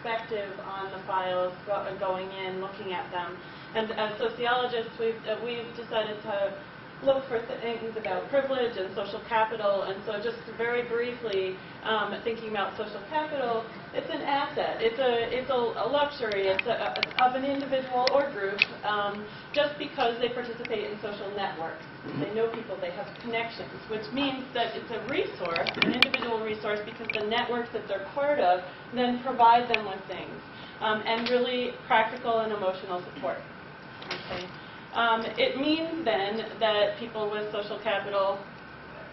perspective on the files, going in, looking at them. And as sociologists, we've decided to look for things about privilege and social capital. And so just very briefly, thinking about social capital, it's an asset. It's a luxury. It's of an individual or group just because they participate in social networks. They know people, they have connections, which means that it's a resource, an individual resource, because the networks that they're part of then provide them with things, and really practical and emotional support. Okay. It means then that people with social capital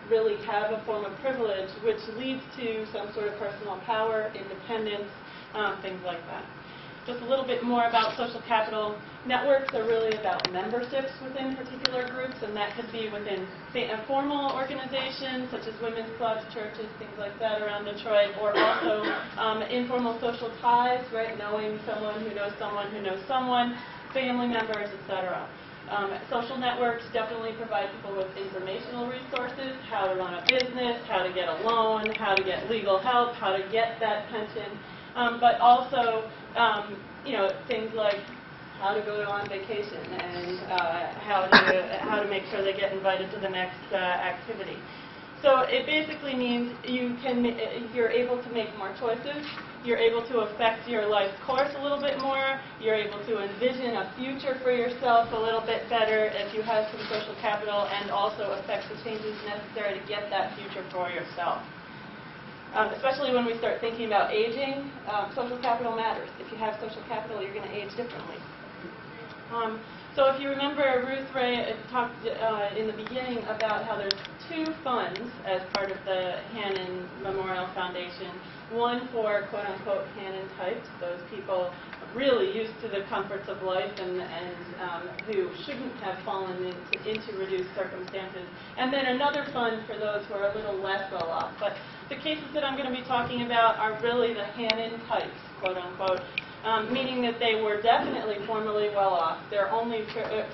really have a form of privilege, which leads to some sort of personal power, independence, things like that. Just a little bit more about social capital. Networks are really about memberships within particular groups, and that could be within formal organizations such as women's clubs, churches, things like that around Detroit, or also informal social ties, right? Knowing someone who knows someone who knows someone, family members, etc. Social networks definitely provide people with informational resources, how to run a business, how to get a loan, how to get legal help, how to get that pension, but also things like how to go on vacation and how to make sure they get invited to the next activity. So it basically means you're able to make more choices. You're able to affect your life course a little bit more. You're able to envision a future for yourself a little bit better if you have some social capital, and also affect the changes necessary to get that future for yourself. Especially when we start thinking about aging, social capital matters. If you have social capital, you're going to age differently. So if you remember, Ruth Ray talked in the beginning about how there's two funds as part of the Hannon Memorial Foundation. One for quote-unquote Hannon types, those people really used to the comforts of life and who shouldn't have fallen into reduced circumstances. And then another fund for those who are a little less well off. But the cases that I'm going to be talking about are really the Hannon types, quote-unquote, meaning that they were definitely formerly well off. They're only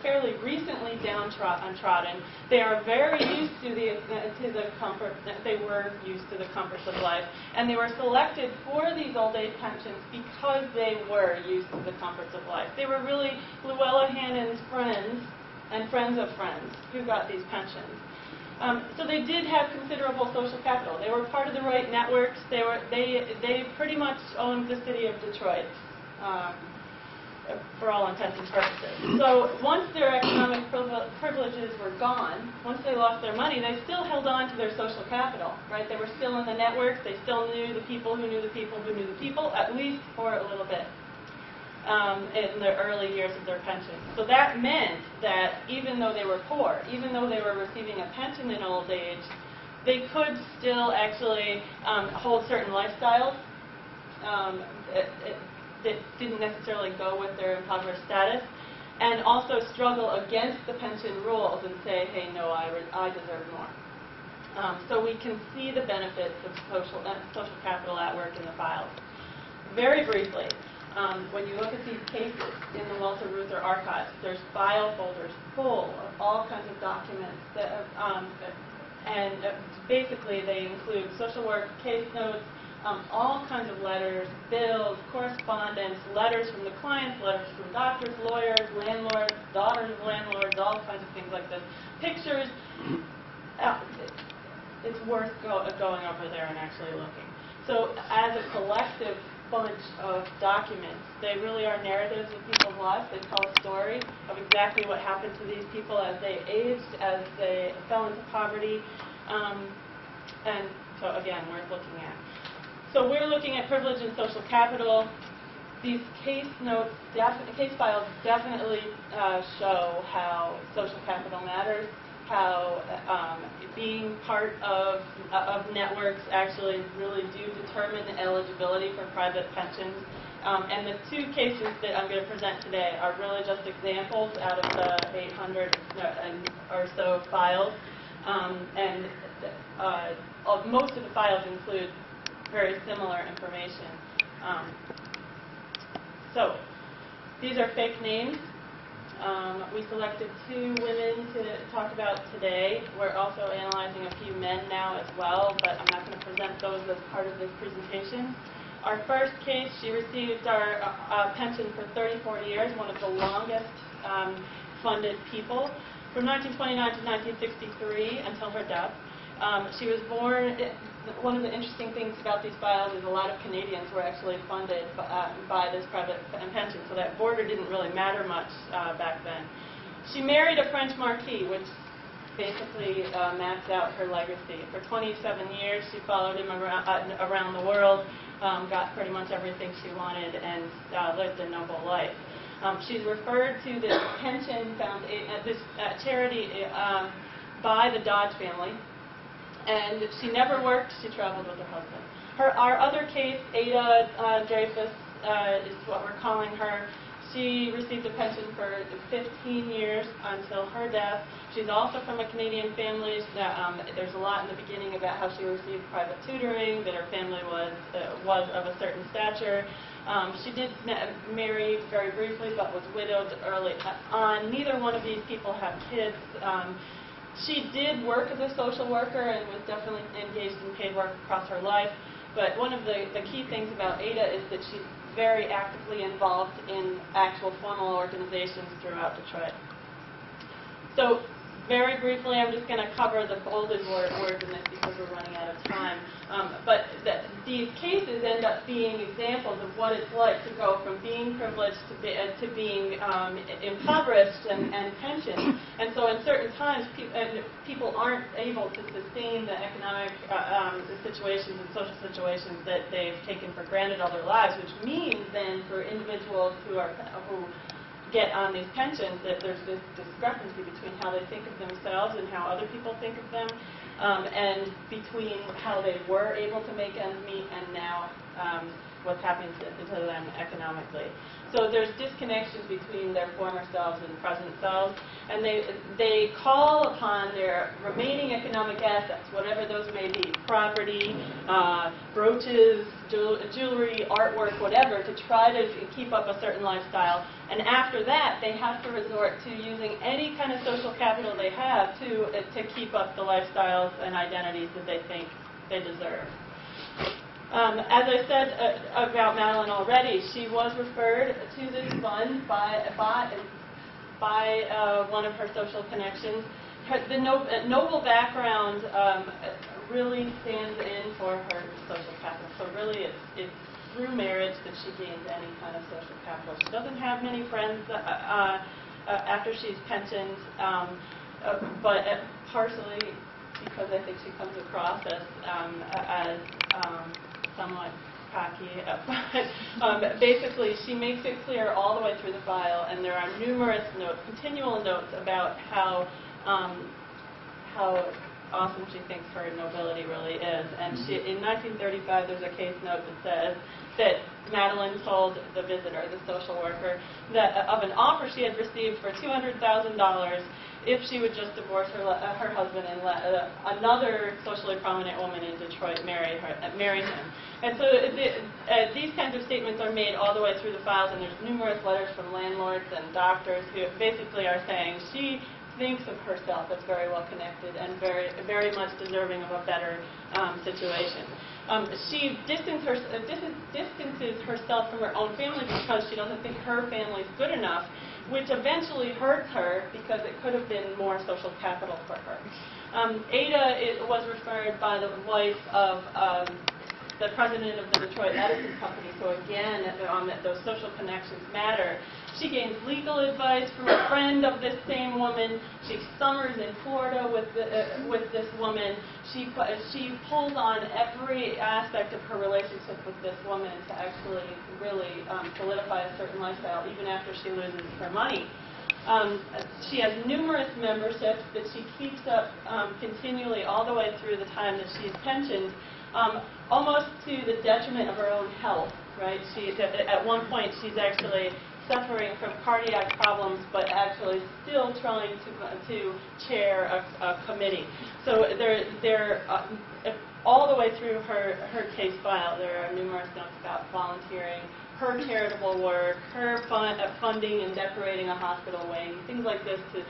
fairly recently downtrodden. They are very used to the comfort. They were used to the comforts of life, and they were selected for these old age pensions because they were used to the comforts of life. They were really Luella Hannon's friends and friends of friends who got these pensions. So they did have considerable social capital. They were part of the right networks. They pretty much owned the city of Detroit. For all intents and purposes. So once their economic privileges were gone, once they lost their money, they still held on to their social capital, right? They were still in the networks. They still knew the people who knew the people who knew the people, at least for a little bit in the early years of their pension. So that meant that even though they were poor, even though they were receiving a pension in old age, they could still actually hold certain lifestyles that didn't necessarily go with their impoverished status, and also struggle against the pension rules and say, hey, no, I deserve more. So we can see the benefits of social capital at work in the files. Very briefly, when you look at these cases in the Walter Reuther archives, there's file folders full of all kinds of documents that and basically they include social work, case notes, all kinds of letters, bills, correspondence, letters from the clients, letters from doctors, lawyers, landlords, daughters of landlords, all kinds of things like this. Pictures. It's worth going over there and actually looking. So as a collective bunch of documents, they really are narratives of people's lives. They tell a story of exactly what happened to these people as they aged, as they fell into poverty, and so again, worth looking at. So we're looking at privilege and social capital. These case files definitely show how social capital matters, how being part of networks actually really do determine eligibility for private pensions. And the two cases that I'm going to present today are really just examples out of the 800 or so files. Most of the files include very similar information. So these are fake names. We selected two women to talk about today. We're also analyzing a few men now as well, but I'm not going to present those as part of this presentation. Our first case, she received our pension for 34 years, one of the longest funded people, from 1929 to 1963 until her death. She was born, one of the interesting things about these files is a lot of Canadians were actually funded by this private pension, so that border didn't really matter much back then. She married a French marquis, which basically mapped out her legacy. For 27 years, she followed him around the world, got pretty much everything she wanted, and lived a noble life. She's referred to this pension this charity by the Dodge family, and she never worked. She traveled with her husband. Our other case, Ada Dreyfus, is what we're calling her. She received a pension for 15 years until her death. She's also from a Canadian family. There's a lot in the beginning about how she received private tutoring, that her family was of a certain stature. She did marry very briefly, but was widowed early on. Neither one of these people have kids. She did work as a social worker and was definitely engaged in paid work across her life. But one of the key things about Ada is that she's very actively involved in actual formal organizations throughout Detroit. So very briefly, I'm just going to cover the bolded words in this because we're running out of time. But these cases end up being examples of what it's like to go from being privileged to being impoverished and pensioned. And so in certain times, people aren't able to sustain the economic situations and social situations that they've taken for granted all their lives, which means then for individuals who get on these pensions that there's this discrepancy between how they think of themselves and how other people think of them, and between how they were able to make ends meet and now what's happening to them economically. So there's disconnections between their former selves and present selves, and they call upon their remaining economic assets, whatever those may be, property, brooches, jewelry, artwork, whatever, to try to keep up a certain lifestyle. And after that, they have to resort to using any kind of social capital they have to keep up the lifestyles and identities that they think they deserve. As I said about Madeline already, she was referred to this fund by one of her social connections. The noble background really stands in for her social capital. So really it's through marriage that she gains any kind of social capital. She doesn't have many friends after she's pensioned, but partially because I think she comes across as somewhat cocky. But basically, she makes it clear all the way through the file, and there are numerous notes, continual notes about how awesome she thinks her nobility really is. And in 1935, there's a case note that says that Madeline told the visitor, the social worker, that of an offer she had received for $200,000 if she would just divorce her husband and let another socially prominent woman in Detroit marry him. And so these kinds of statements are made all the way through the files, and there's numerous letters from landlords and doctors who basically are saying she thinks of herself as very well connected and very much deserving of a better situation. She distances herself from her own family because she doesn't think her family is good enough, which eventually hurts her because it could have been more social capital for her. Ada was referred by the wife of the president of the Detroit Edison Company, so again, those social connections matter. She gains legal advice from a friend of this same woman. She summers in Florida with this woman. She pulls on every aspect of her relationship with this woman to actually really solidify a certain lifestyle, even after she loses her money. She has numerous memberships that she keeps up continually all the way through the time that she's pensioned, almost to the detriment of her own health, right? At one point, she's actually suffering from cardiac problems, but actually still trying to chair a committee. So all the way through her case file, there are numerous notes about volunteering, her charitable work, her funding and decorating a hospital wing, things like this to